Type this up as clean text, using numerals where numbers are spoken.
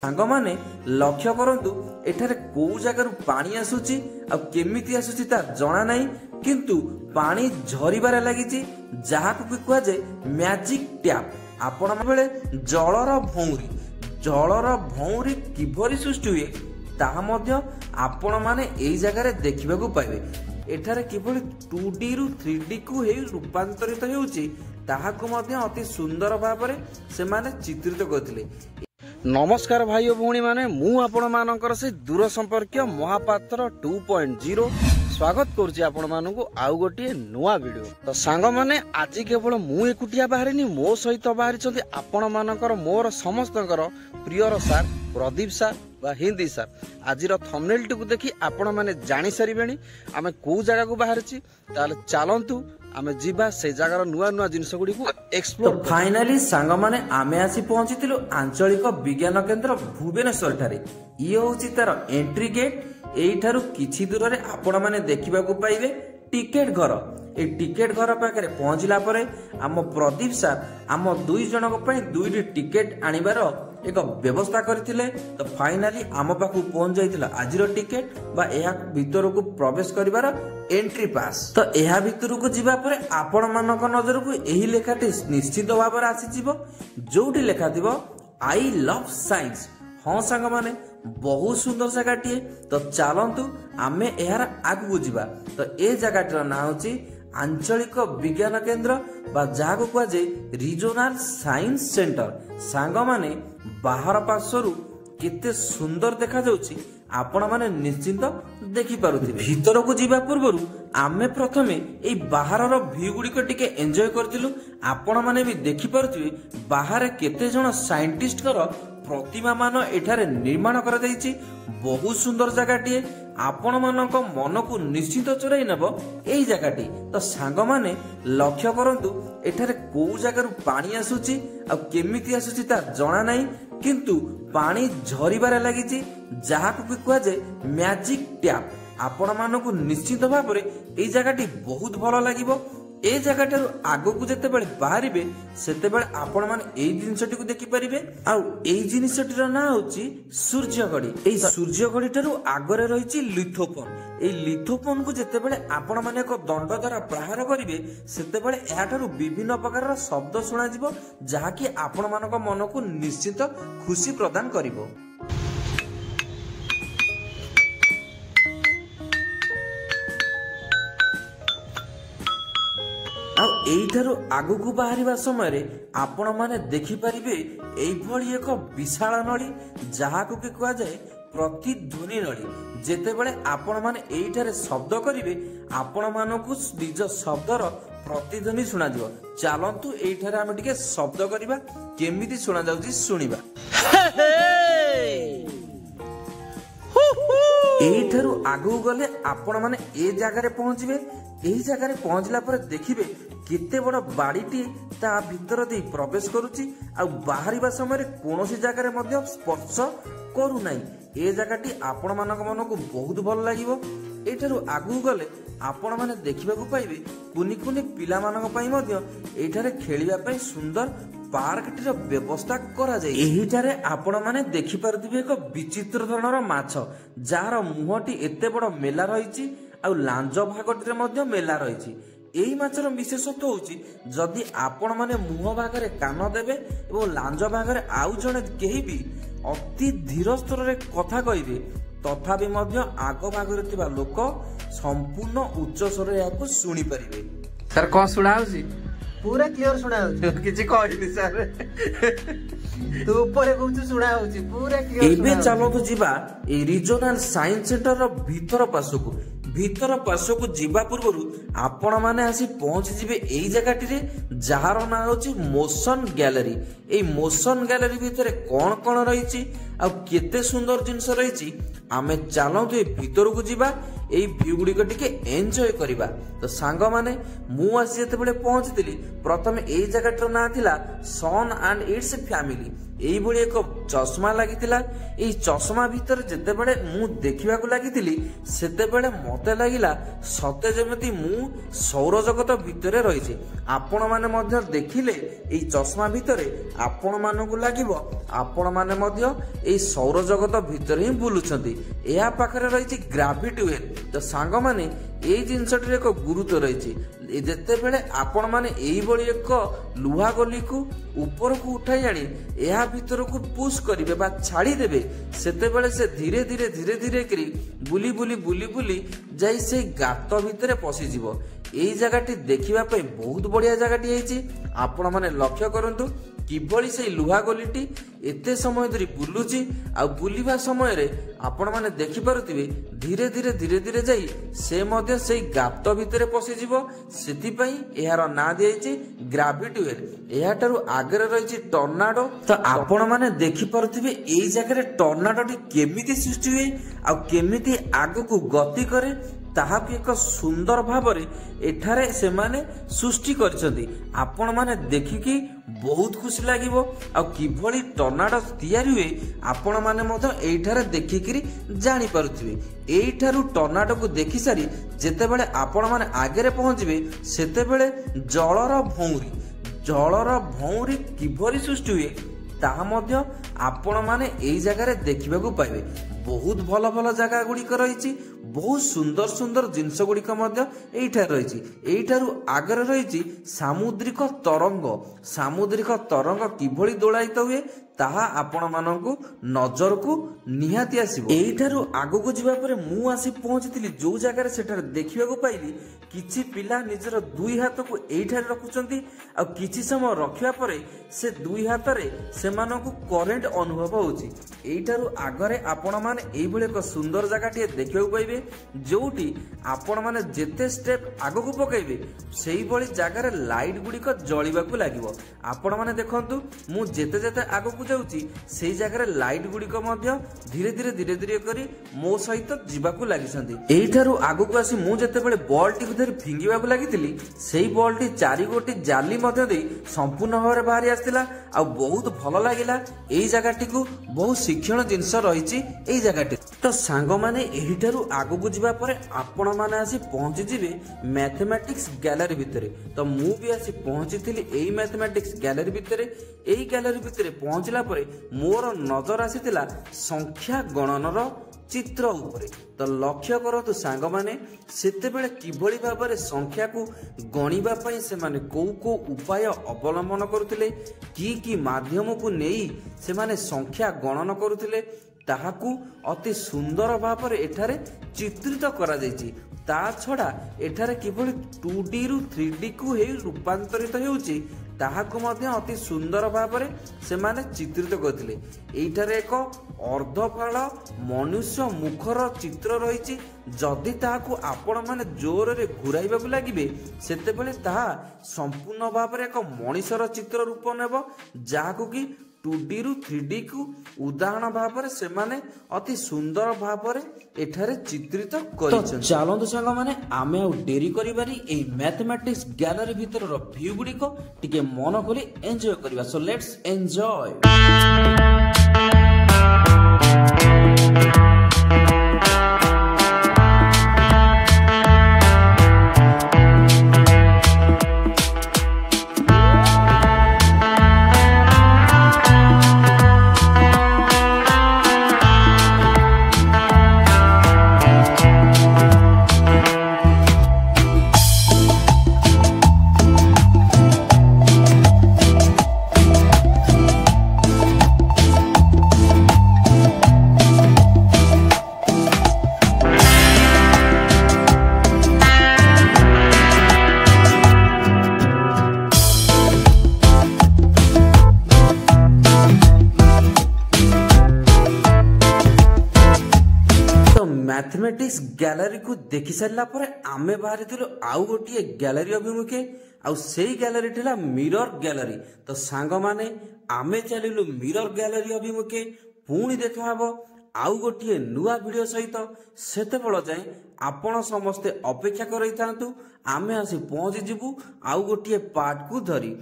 सांग माने लक्ष्य करंतु एठारे को जगार पानी आसुची आ केमिति आसुची ता जणा नाही किंतु पानी झरिबारे लागिची जाहाकु कि कुआ जाय मैजिक टैप। आपण बेले जलर भौरी किभरी सृष्टि हुए ताहा मध्य आपण माने एई जगारे देखिबाकू पाइबे। एठारे किभली 2D रु 3D को हे रूपांतरित हेउची ताहाकू मध्य अति सुंदर भाबरे से माने चित्रित करथिले। नमस्कार भाई भौणी माने मु आपण मानकर से दूर संपर्क महापात्र 2.0 स्वागत करुछि आपण मानकु आउ गोटे नुआ वीडियो। तो सांग माने आज केवल मु एकुटिया बाहरिनी मो सहित बाहरी छथि आपण मानकर मोर समस्तकर प्रियर सार प्रदीप सार बा हिंदी सार। आजिर थंबनेल टिकु देखि आपण माने जानि सारिबेनी आमे को जगह को बाहरछि ताले चलंतु आमे जीवा से जगार नुआ नुआ जिनस गुडी को एक्सप्लोर। तो फाइनली सांग माने आमे आसी पहुंचितिलु आंचलिक विज्ञान केंद्र भुवनेश्वर ठारे। ये होची तार एंट्री गेट। एठारु किछि दूर रे आपण माने देखिबाकू पाइबे टिकेट घर। ए टिकेट घर पाखरे पहुंचला परे आम प्रदीप सार आम दुई जनक पई दुईटी टिकेट आनिबार एक व्यवस्था करथिले। तो फाइनली आम पाखु पहुंच जाइतिला आजिरो टिकेट बा एहा भीतर को प्रवेश करिबार एंट्री पास। तो एहा भीतर को जिबा परे आपण मानक नजर को एही लेखाटी निश्चित भाବରେ आसीजिवो जोटी लेखा थिबो आई लव साइंस। हाँ सांग माने बहुत सुंदर जगहटी। तो चलंतु आमे एहार आगु जिबा। तो ए जगहटर ना होची आंचलिक विज्ञान केंद्र बा जाको कुआ जे रीजनल साइंस सेंटर। सांग माने बाहर पार्श्वरु केते सुंदर देखा जाउची आपण माने निश्चिंत देखि पारुथिबे। भीतर को जिबा पूर्वरु आमे प्रथमे एई बाहरर व्यू गुडी को टिके एन्जॉय करथिलु। आपण माने भी देखि पारुथिबे बाहर केते जण साइंटिस्ट कर प्रतिमा मान एठारे निर्माण करा जायछि। बहुत सुंदर जगहटी आपण मानक मन को निश्चित चोराई नबो एई जगहटी। तो सांग माने लक्ष्य करंतु एठारे को जगार पानी आसुची आ केमिति आसुची ता जणा नाही किंतु पानी झरिबारे लागिची जाहाकु कि कुआ जाय मैजिक टैप। आपण मानकु निश्चित भाबरे एई जगहटी बहुत भलो लागिबो। ए जगहटारु आगो को जते बेले बाहरिबे सेते बेले आपण माने एई जिनिसटी को देखि परिबे। आ एई जिनिसटीर ना होची सूर्यघड़ी। एई सूर्यघड़ी टारु आगरे रहिची लिथोफोन। एई लिथोफोन को जते बेले आपण माने एक दंड द्वारा प्रहार करिवे सेते बेले एहा टारु विभिन्न प्रकार शब्द सुना जिवो जहा कि आपण मानक मन को निश्चित खुशी प्रदान करिवो। आगु को बाहरिबा समय रे आपण माने देखि परिबे एई भली एक विशाल नळी जहाकु कि कुआ जाय प्रतिध्वनि नळी। जेते बेले आपण माने एइठारे शब्द करिवे आपण मानकु निज शब्दर प्रतिध्वनि सुना दियो। चलंतु एइठारे हम टिके शब्द करिबा केमिति सुना जाउची सुनिबा। एइठारु आगु गले आपण माने ए जगह रे पहुंचबे। एही जगह रे पहुंचला पर देखिबे केते बड़ बाड़ीटी ता भीतर दे प्रवेश करूची आ बाहरिबा समय कोनोसी जगह रे मध्य स्पर्श करू नाही। ए जगहटी आपण मानक मन को बहुत भल लागिवो। एठारु आगु गले आपण माने देखिबाकू पाइबे कुनी कुनी पिला मानक पई मध्य एठारे खेलिबा पई सुंदर पार्कटीर व्यवस्था करा जाय। एहिठारे आपण माने देखि पारथिबे एक विचित्र धरणर माछ जार मुहटी एते बड़ मेला रहिची आ लांज भागटीरे मध्य मेला रहिची। एही माछर विशेषत्व होची जदि आपण माने मुह भागरे कान देबे एवं लांज भागरे आउ जणे केही भी अति धीर स्तर रे कथा कहिबे तथापि मध्य आग भागरे थिबा लोक संपूर्ण उच्च स्वर रे याकु सुनी परिबे। सर कोन सुना होची पूरा क्लियर सुना होची किछि कहली सर तू ऊपर कहू सुना होची पूरा क्लियर। एबे चलो तो जिबा ए रीजनल साइंस सेंटर रो भीतर पार्श्व को जीवा पूर्व आपण माने आसी पहुंची जिबे एई जगहटी रे जहार ना होची मोशन गैलरी। एई मोशन गैलरी भीतर कोन कोन रहिची आ केते सुंदर जिंस रहिची आमे चलंतु ए भीतर को जीवा एई व्यू गुडी को टिके एन्जॉय करिबा। तो सांग माने मु आसी जते बेले पहुंचतिली प्रथम एई जगहटर ना थिला सन एंड इट्स फैमिली। एई भली एक चश्मा लागितिला। एई चश्मा भीतर जते बेले मु देखिबाकू लागितिली सेते बेले मते लागिला सते जेमिति मु सौर जगत भीतर रहिछि। आपण माने मध्य देखिले एई चश्मा भीतर आपण मानकू लागिबो आपण माने मध्य ଏଇ ସୌରଜଗତ ଭିତରେ ହିଁ ବୁଲୁଛନ୍ତି। ଏହା ପାଖରେ ରହିଛି ଗ୍ରାଭିଟି ୱେଲ୍। ତ ସାଙ୍ଗମାନେ ଏଇ ଜିନିଷଟିର ଏକ ଗୁରୁତ୍ୱ ରହିଛି। ଯେତେବେଳେ ଆପଣମାନେ ଏଇଭଳି ଏକ ଲୁହା ଗଲିକୁ ଉପରକୁ ଉଠାଇ ଆଣି ଏହା ଭିତରକୁ ପୁସ୍ କରିବେ ବା ଛାଡ଼ିଦେବେ, ସେତେବେଳେ ସେ ଧୀରେ ଧୀରେ ଧୀରେ ଧୀରେ କରି ବୁଲି ବୁଲି ବୁଲି ବୁଲି ଯାଇ ସେଇ ଗାତ ଭିତରେ ପଶିଯିବ। ଏଇ ଜାଗାଟି ଦେଖିବା ପାଇଁ ବହୁତ ବଢ଼ିଆ ଜାଗାଟି ହେଇଛି। ଆପଣମାନେ ଲକ୍ଷ୍ୟ କରନ୍ତୁ କିଭଳି ସେଇ ଲୁହା ଗଲିଟି ଏତେ ସମୟ ଧରି ବୁଲୁଛି। ଆଉ ବୁଲିବା ସମୟରେ ଆପଣମାନେ ଦେଖିପାରୁଥିବେ ଧୀରେ ଧୀରେ ଧୀରେ ଧୀରେ ଯାଇ ସେ ମଧ୍ୟ ସେଇ ଗାତ ଭିତରେ ପଶିଯିବ। ସେଥିପାଇଁ ଏହାର ନାଁ ଦିଆଯାଇଛି ଗ୍ରାଭିଟି ୱେଲ୍। ଏହାଠାରୁ ଆଗରେ ରହିଛି ଟର୍ନାଡୋ। ତ ଆପଣମାନେ ଦେଖିପାରୁଥିବେ ଏଇ ଜାଗାରେ ଟର୍ନାଡୋଟି କେମିତି ସୃଷ୍ଟି ହୁଏ ଆଉ କେମିତି ଆଗକୁ ଗତି କରେ, ତାହାକୁ ଏକ ସୁନ୍ଦର ଭାବରେ ଏଠାରେ ସେମାନେ ସୃଷ୍ଟି କରିଛନ୍ତି। ଆପଣମାନେ ଦେଖିକି ବହୁତ ଖୁସି ଲାଗିବ। ଆଉ କିଭଳି ଟର୍ନାଡୋ ତିଆରି ହୁଏ ଆପଣମାନେ ମଧ୍ୟ ଏଇଠାରେ ଦେଖିକିରି ଜାଣିପାରୁଥିବେ। ଏଇଠାରୁ ଟର୍ନାଡୋକୁ ଦେଖିସାରି ଯେତେବେଳେ ଆପଣମାନେ ଆଗରେ ପହଞ୍ଚିବେ, ସେତେବେଳେ ଜଳର ଭଉଁରୀ କିଭଳି ସୃଷ୍ଟି ହୁଏ ତାହା ମଧ୍ୟ ଆପଣମାନେ ଏଇ ଜାଗାରେ ଦେଖିବାକୁ ପାଇବେ। ବହୁତ ଭଲ ଭଲ ଜାଗା ଗୁଡ଼ିକ ରହିଛି। ବହୁତ ସୁନ୍ଦର ସୁନ୍ଦର ଜିନିଷ ଗୁଡ଼ିକ ମଧ୍ୟ ଏଇଠାରେ ରହିଛି। ଏଇଠାରୁ ଆଗରେ ରହିଛି ସାମୁଦ୍ରିକ ତରଙ୍ଗ କିଭଳି ଦୋଳାୟିତ ହୁଏ ତାହା ଆପଣମାନଙ୍କୁ ନଜରକୁ ନିହାତି ଆସିବ। ଏଇଠାରୁ ଆଗକୁ ଯିବା ପରେ ମୁଁ ଆସି ପହଞ୍ଚିଥିଲି ଯେଉଁ ଜାଗାରେ, ସେଠାରେ ଦେଖିବାକୁ ପାଇଲି କିଛି ପିଲା ନିଜର ଦୁଇ ହାତକୁ ଏଇଠାରେ ରଖୁଛନ୍ତି। ଆଉ କିଛି ସମୟ ରଖିବା ପରେ ସେ ଦୁଇ ହାତରେ ସେମାନଙ୍କୁ କରେଣ୍ଟ ଅନୁଭବ ହେଉଛି। ଏଇଠାରୁ ଆଗରେ ଆପଣମାନେ ଏଇଭଳି ଏକ ସୁନ୍ଦର ଜାଗାଟିଏ ଦେଖିବାକୁ ପାଇବେ, ଯେଉଁଠି ଆପଣମାନେ ଯେତେ ଷ୍ଟେପ୍ ଆଗକୁ ପକାଇବେ ସେଇଭଳି ଜାଗାରେ ଲାଇଟ୍ ଗୁଡ଼ିକ ଜଳିବାକୁ ଲାଗିବ। ଆପଣମାନେ ଦେଖନ୍ତୁ ମୁଁ ଯେତେ ଯେତେ ଆଗକୁ ଯାଉଛି ସେଇ ଜାଗାରେ ଲାଇଟ୍ ଗୁଡ଼ିକ ମଧ୍ୟ ଧୀରେ ଧୀରେ ଧୀରେ ଧୀରେ କରି ମୋ ସହିତ ଯିବାକୁ ଲାଗିଛନ୍ତି। ଏଇଠାରୁ ଆଗକୁ ଆସି ମୁଁ ଯେତେବେଳେ ବଲ୍ଟିକୁ ଧରି ଫିଙ୍ଗିବାକୁ ଲାଗିଥିଲି, ସେଇ ବଲ୍ଟି 4 ଗୋଟି ଜାଲି ମଧ୍ୟ ଦେଇ ସମ୍ପୂର୍ଣ୍ଣ ଭାବରେ ବାହାରି ଆସିଥିଲା। ଆଉ ବହୁତ ଭଲ ଲାଗିଲା। ଏଇ ଜାଗାଟିକୁ ବହୁତ ଶିକ୍ଷଣ ଜିନିଷ ରହିଛି ଏଇ ଜାଗାଟି। ତ ସାଙ୍ଗମାନେ ଏହିଠାରୁ ଆଗକୁ ଯିବା ପରେ ଆପଣମାନେ ଆସି ପହଞ୍ଚିଯିବେ ମ୍ୟାଥମେଟିକ୍ସ ଗ୍ୟାଲେରୀ ଭିତରେ। ତ ମୁଁ ବି ଆସି ପହଞ୍ଚିଥିଲି ଏଇ ମ୍ୟାଥମେଟିକ୍ସ ଗ୍ୟାଲେରୀ ଭିତରେ। ଏଇ ଗ୍ୟାଲେରୀ ଭିତରେ ପହଞ୍ଚିଲା ପରେ ମୋର ନଜର ଆସିଥିଲା ସଂଖ୍ୟା ଗଣନର ଚିତ୍ର ଉପରେ। ତ ଲକ୍ଷ୍ୟ କରନ୍ତୁ ସାଙ୍ଗମାନେ, ସେତେବେଳେ କିଭଳି ଭାବରେ ସଂଖ୍ୟାକୁ ଗଣିବା ପାଇଁ ସେମାନେ କୋଉ ଉପାୟ ଅବଲମ୍ବନ କରୁଥିଲେ, କି ମାଧ୍ୟମକୁ ନେଇ ସେମାନେ ସଂଖ୍ୟା ଗଣନ କରୁଥିଲେ, ତାହାକୁ ଅତି ସୁନ୍ଦର ଭାବରେ ଏଠାରେ ଚିତ୍ରିତ କରାଯାଇଛି। ତା ଛଡ଼ା ଏଠାରେ କିଭଳି 2Dରୁ 3Dକୁ ହେଇ ରୂପାନ୍ତରିତ ହେଉଛି ତାହାକୁ ମଧ୍ୟ ଅତି ସୁନ୍ଦର ଭାବରେ ସେମାନେ ଚିତ୍ରିତ କରିଥିଲେ। ଏଇଠାରେ ଏକ ଅର୍ଦ୍ଧଫାଳ ମନୁଷ୍ୟ ମୁଖର ଚିତ୍ର ରହିଛି। ଯଦି ତାହାକୁ ଆପଣମାନେ ଜୋରରେ ଘୁରାଇବାକୁ ଲାଗିବେ, ସେତେବେଳେ ତାହା ସମ୍ପୂର୍ଣ୍ଣ ଭାବରେ ଏକ ମଣିଷର ଚିତ୍ର ରୂପ ନେବ, ଯାହାକୁ କି 2Dରୁ 3Dକୁ ଉଦାହରଣ ଭାବରେ ସେମାନେ ଅତି ସୁନ୍ଦର ଭାବରେ ଏଠାରେ ଚିତ୍ରିତ କରିଛନ୍ତି। ଚାଲନ୍ତୁ ସାଙ୍ଗମାନେ ଆମେ ଆଉ ଡେରି କରିବାନି, ଏହି ମ୍ୟାଥମେଟିକ୍ସ ଗ୍ୟାଲେରୀ ଭିତରର ଭ୍ୟୁ ଗୁଡ଼ିକ ଟିକେ ମନ ଖୋଲି ଏନ୍ଜୟ କରିବା। Show let's enjoy. ମ୍ୟାଥମେଟିକ୍ସ ଗ୍ୟାଲେରୀକୁ ଦେଖି ସାରିଲା ପରେ ଆମେ ବାହାରିଥିଲୁ ଆଉ ଗୋଟିଏ ଗ୍ୟାଲେରୀ ଅଭିମୁଖେ। ଆଉ ସେଇ ଗ୍ୟାଲେରୀ ଥିଲା ମିରର ଗ୍ୟାଲେରୀ। ତ ସାଙ୍ଗମାନେ ଆମେ ଚାଲିଲୁ ମିରର ଗ୍ୟାଲେରୀ ଅଭିମୁଖେ। ପୁଣି ଦେଖାହବ ଆଉ ଗୋଟିଏ ନୂଆ ଭିଡ଼ିଓ ସହିତ। ସେତେବେଳ ଯାଏଁ ଆପଣ ସମସ୍ତେ ଅପେକ୍ଷା କରିଥାନ୍ତୁ। ଆମେ ଆସି ପହଞ୍ଚିଯିବୁ ଆଉ ଗୋଟିଏ ପାର୍ଟକୁ ଧରି।